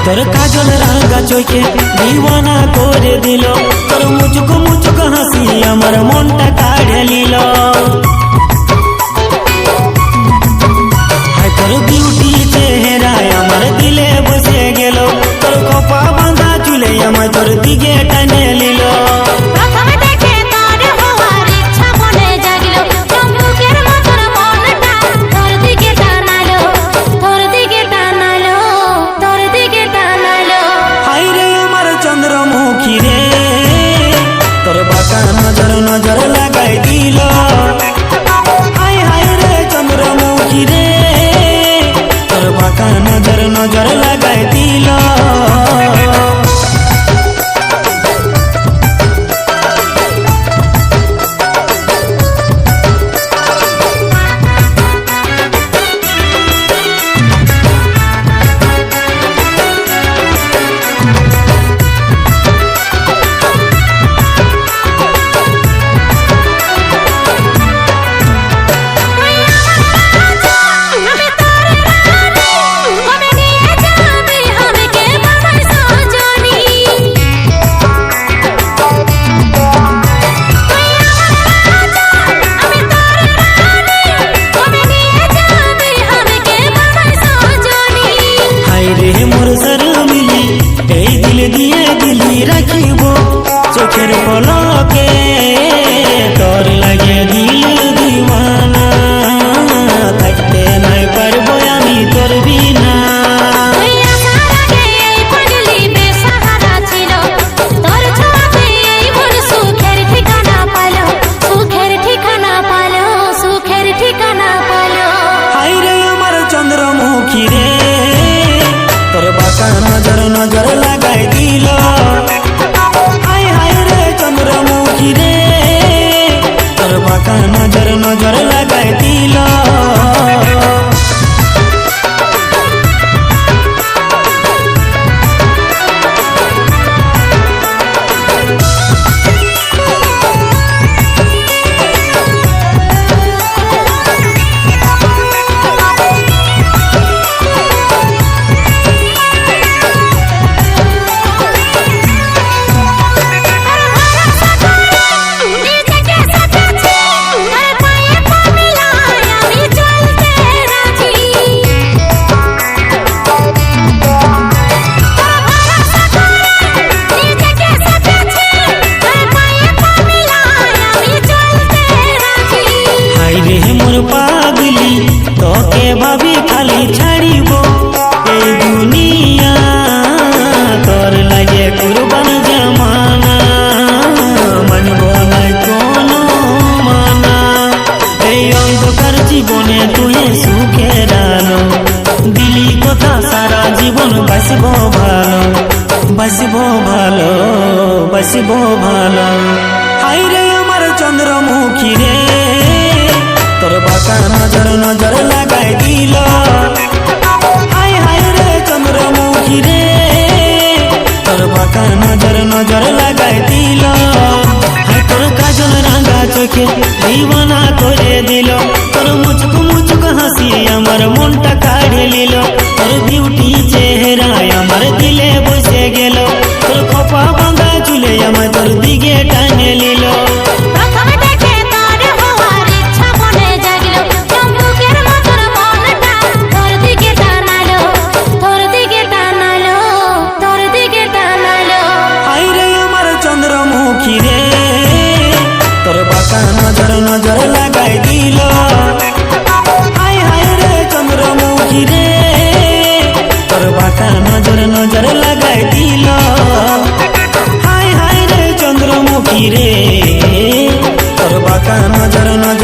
তোর কাজল রাঙা চোখে দিওয়ানা করে দিল, তোর মুচুক মুচুক হাসি আমার মনটা কাড়ে নিল। তোর বিউটি চেহারায় আমার দিলে বসে গেল, তোর কপা বাঁধা চুলে আমার তোর দিকে টানে নিল। নজর নজর লাগাই দিল, হায় হায় রে চন্দ্রমুখী রে, তোর বাঁকা নজর নজর লাগাই দিল। রাখিব চোখের পলকে তোর লাগে দিল দিওয়ানা, থাকতে নাই পারবো আমি তোর বিনা। হায় রে আমার চন্দ্রমুখী রে, তোর বাঁকা নজর নজর লাগাই দিল, নজর নজর লাগাই দিল। পাগলি তোকে ভাবি খালি ছাড়িব এই দুনিয়া, তোর লাগে কুরবান জামানা, মানব না কোনো মানা। এই অন্ধকার জীবনে তুই সুখের আলো দিলি কথা, সারা জীবন বাসব ভালো, বাসব ভালো, বাসব ভালো। হায় রে আমার চন্দ্রমুখী রে, তোর বাঁকা নজর নজর লাগাই দিল, হায় হায় রে চন্দ্রমুখী রে, তোর বাঁকা নজর নজর লাগাই দিল। হায় তোর কাজল রাঙা চোখে দিওয়ানা করে দিল, তোর মুচুক মুচুক হাসি আমার মনটা কাড়ে নিল, তোর বিউটি চেহারায় আমার দিলে বসে গেল, তোর খোপা বাঁধা চুলে আমার তোর দিকে টানে নিল। নজর নজর লাগাই দিল, হায় হায় রে চন্দ্রমুখী রে, তোর বাঁকা নজর নজর লাগাই দিল, হায় হায় রে চন্দ্রমুখী রে, তোর বাঁকা নজর নজর